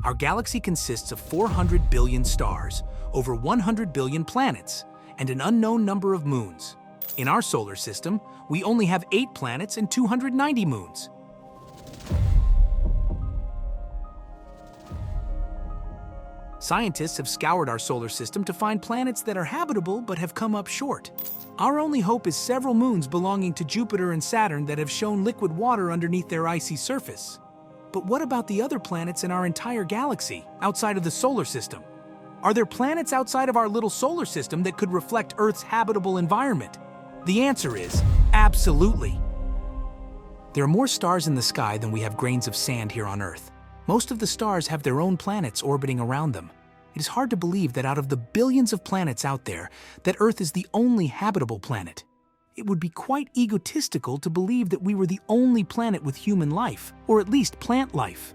Our galaxy consists of 400 billion stars, over 100 billion planets, and an unknown number of moons. In our solar system, we only have 8 planets and 290 moons. Scientists have scoured our solar system to find planets that are habitable but have come up short. Our only hope is several moons belonging to Jupiter and Saturn that have shown liquid water underneath their icy surface. But what about the other planets in our entire galaxy, outside of the solar system? Are there planets outside of our little solar system that could reflect Earth's habitable environment? The answer is absolutely. There are more stars in the sky than we have grains of sand here on Earth. Most of the stars have their own planets orbiting around them. It is hard to believe that out of the billions of planets out there, that Earth is the only habitable planet. It would be quite egotistical to believe that we were the only planet with human life, or at least plant life.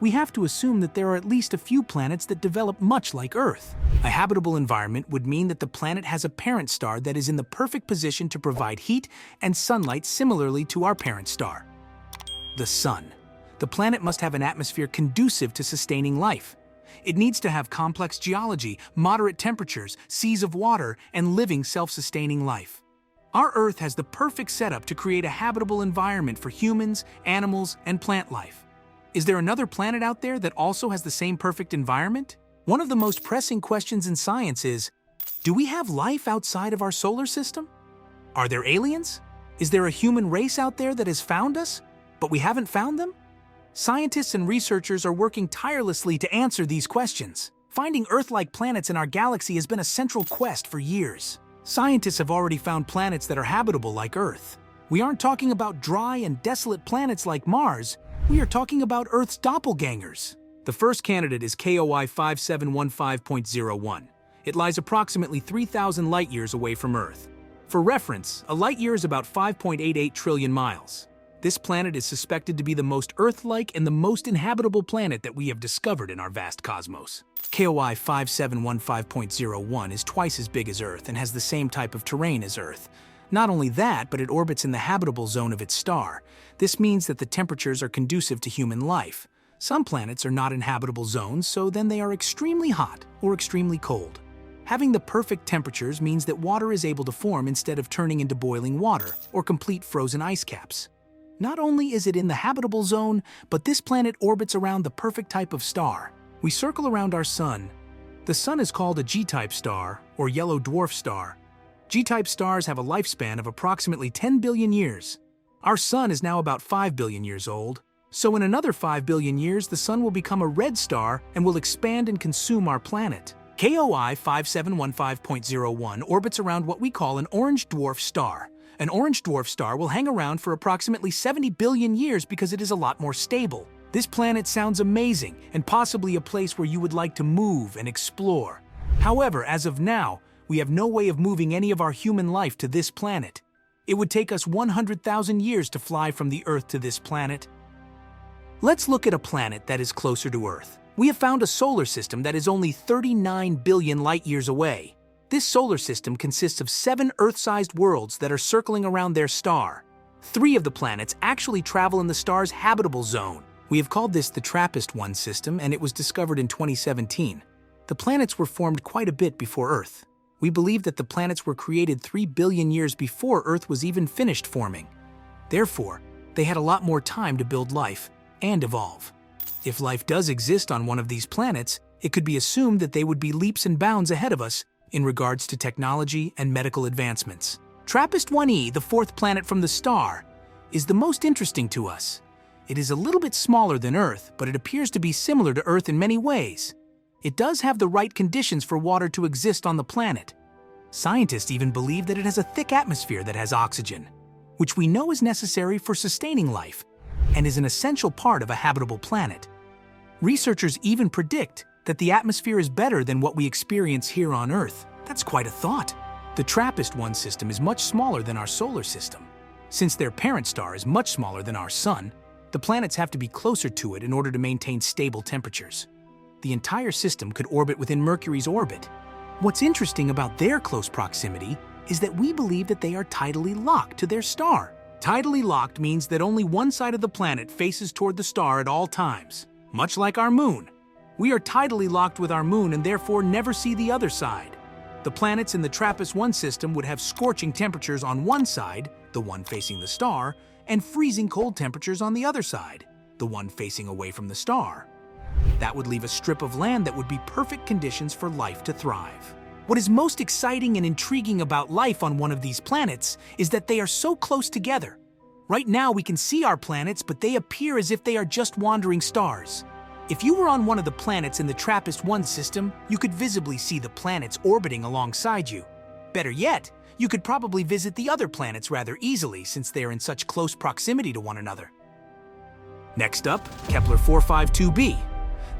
We have to assume that there are at least a few planets that develop much like Earth. A habitable environment would mean that the planet has a parent star that is in the perfect position to provide heat and sunlight similarly to our parent star, the Sun. The planet must have an atmosphere conducive to sustaining life. It needs to have complex geology, moderate temperatures, seas of water, and living self-sustaining life. Our Earth has the perfect setup to create a habitable environment for humans, animals, and plant life. Is there another planet out there that also has the same perfect environment? One of the most pressing questions in science is, do we have life outside of our solar system? Are there aliens? Is there a human race out there that has found us, but we haven't found them? Scientists and researchers are working tirelessly to answer these questions. Finding Earth-like planets in our galaxy has been a central quest for years. Scientists have already found planets that are habitable like Earth. We aren't talking about dry and desolate planets like Mars. We are talking about Earth's doppelgangers. The first candidate is KOI 5715.01. It lies approximately 3,000 light-years away from Earth. For reference, a light-year is about 5.88 trillion miles. This planet is suspected to be the most Earth-like and the most inhabitable planet that we have discovered in our vast cosmos. KOI 5715.01 is twice as big as Earth and has the same type of terrain as Earth. Not only that, but it orbits in the habitable zone of its star. This means that the temperatures are conducive to human life. Some planets are not in habitable zones, so then they are extremely hot or extremely cold. Having the perfect temperatures means that water is able to form instead of turning into boiling water or complete frozen ice caps. Not only is it in the habitable zone, but this planet orbits around the perfect type of star. We circle around our Sun. The Sun is called a G-type star, or yellow dwarf star. G-type stars have a lifespan of approximately 10 billion years. Our Sun is now about 5 billion years old. So in another 5 billion years, the Sun will become a red star and will expand and consume our planet. KOI 5715.01 orbits around what we call an orange dwarf star. An orange dwarf star will hang around for approximately 70 billion years because it is a lot more stable. This planet sounds amazing and possibly a place where you would like to move and explore. However, as of now, we have no way of moving any of our human life to this planet. It would take us 100,000 years to fly from the Earth to this planet. Let's look at a planet that is closer to Earth. We have found a solar system that is only 39 billion light-years away. This solar system consists of 7 Earth-sized worlds that are circling around their star. 3 of the planets actually travel in the star's habitable zone. We have called this the Trappist 1 system, and it was discovered in 2017. The planets were formed quite a bit before Earth. We believe that the planets were created 3 billion years before Earth was even finished forming. Therefore, they had a lot more time to build life and evolve. If life does exist on one of these planets, it could be assumed that they would be leaps and bounds ahead of us in regards to technology and medical advancements. Trappist 1e, the 4th planet from the star, is the most interesting to us. It is a little bit smaller than Earth, but it appears to be similar to Earth in many ways. It does have the right conditions for water to exist on the planet. Scientists even believe that it has a thick atmosphere that has oxygen, which we know is necessary for sustaining life and is an essential part of a habitable planet. Researchers even predict that the atmosphere is better than what we experience here on Earth. That's quite a thought. The Trappist 1 system is much smaller than our solar system. Since their parent star is much smaller than our Sun, the planets have to be closer to it in order to maintain stable temperatures. The entire system could orbit within Mercury's orbit. What's interesting about their close proximity is that we believe that they are tidally locked to their star. Tidally locked means that only one side of the planet faces toward the star at all times, much like our moon. We are tidally locked with our moon and therefore never see the other side. The planets in the Trappist 1 system would have scorching temperatures on one side, the one facing the star, and freezing cold temperatures on the other side, the one facing away from the star. That would leave a strip of land that would be perfect conditions for life to thrive. What is most exciting and intriguing about life on one of these planets is that they are so close together. Right now we can see our planets, but they appear as if they are just wandering stars. If you were on one of the planets in the Trappist 1 system, you could visibly see the planets orbiting alongside you. Better yet, you could probably visit the other planets rather easily since they are in such close proximity to one another. Next up, Kepler 452b.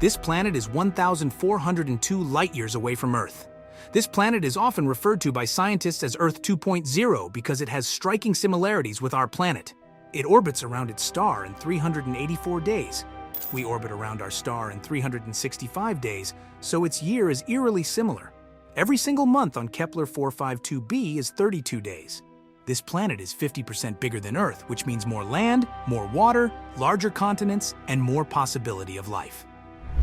This planet is 1,402 light-years away from Earth. This planet is often referred to by scientists as Earth 2.0 because it has striking similarities with our planet. It orbits around its star in 384 days. We orbit around our star in 365 days, so its year is eerily similar. Every single month on Kepler 452b is 32 days. This planet is 50% bigger than Earth, which means more land, more water, larger continents, and more possibility of life.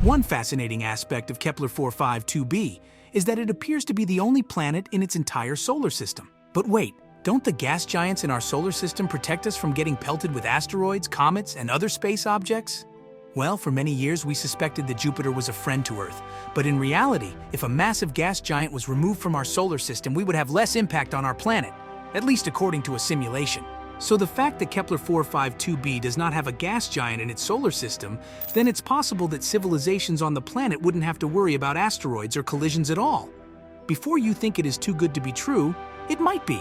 One fascinating aspect of Kepler 452b is that it appears to be the only planet in its entire solar system. But wait, don't the gas giants in our solar system protect us from getting pelted with asteroids, comets, and other space objects? Well, for many years we suspected that Jupiter was a friend to Earth, but in reality, if a massive gas giant was removed from our solar system, we would have less impact on our planet, at least according to a simulation. So the fact that Kepler 452b does not have a gas giant in its solar system, then it's possible that civilizations on the planet wouldn't have to worry about asteroids or collisions at all. Before you think it is too good to be true, it might be.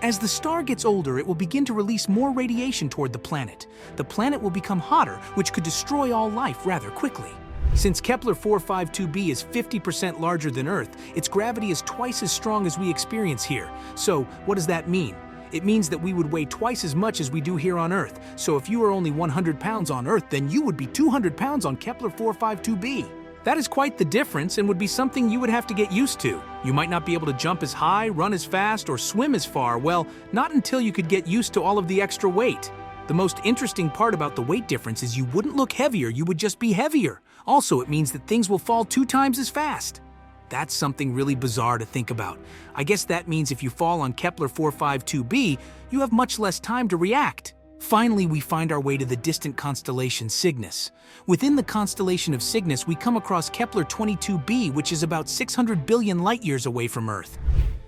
As the star gets older, it will begin to release more radiation toward the planet. The planet will become hotter, which could destroy all life rather quickly. Since Kepler 452b is 50% larger than Earth, its gravity is twice as strong as we experience here. So, what does that mean? It means that we would weigh twice as much as we do here on Earth. So if you are only 100 pounds on Earth, then you would be 200 pounds on Kepler 452b. That is quite the difference and would be something you would have to get used to. You might not be able to jump as high, run as fast, or swim as far. Well, not until you could get used to all of the extra weight. The most interesting part about the weight difference is you wouldn't look heavier, you would just be heavier. Also, it means that things will fall 2 times as fast. That's something really bizarre to think about. I guess that means if you fall on Kepler 452b, you have much less time to react. Finally, we find our way to the distant constellation Cygnus. Within the constellation of Cygnus, we come across Kepler 22b, which is about 600 billion light-years away from Earth.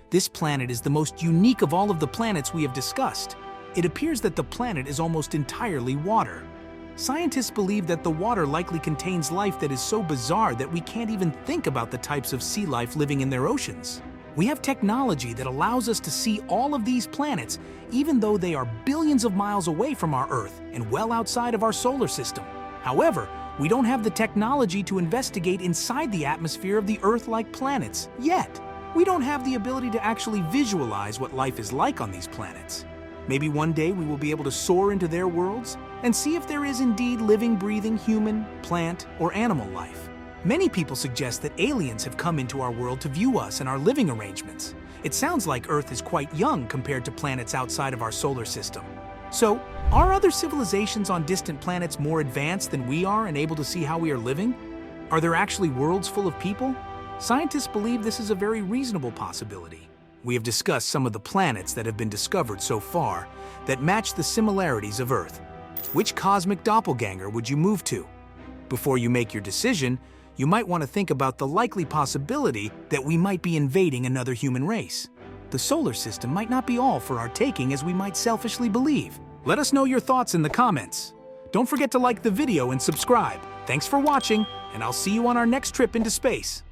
This planet is the most unique of all of the planets we have discussed. It appears that the planet is almost entirely water. Scientists believe that the water likely contains life that is so bizarre that we can't even think about the types of sea life living in their oceans. We have technology that allows us to see all of these planets, even though they are billions of miles away from our Earth and well outside of our solar system. However, we don't have the technology to investigate inside the atmosphere of the Earth-like planets yet. We don't have the ability to actually visualize what life is like on these planets. Maybe one day we will be able to soar into their worlds and see if there is indeed living, breathing human, plant, or animal life. Many people suggest that aliens have come into our world to view us and our living arrangements. It sounds like Earth is quite young compared to planets outside of our solar system. So, are other civilizations on distant planets more advanced than we are and able to see how we are living? Are there actually worlds full of people? Scientists believe this is a very reasonable possibility. We have discussed some of the planets that have been discovered so far that match the similarities of Earth. Which cosmic doppelganger would you move to? Before you make your decision, you might want to think about the likely possibility that we might be invading another human race. The solar system might not be all for our taking as we might selfishly believe. Let us know your thoughts in the comments. Don't forget to like the video and subscribe. Thanks for watching, and I'll see you on our next trip into space.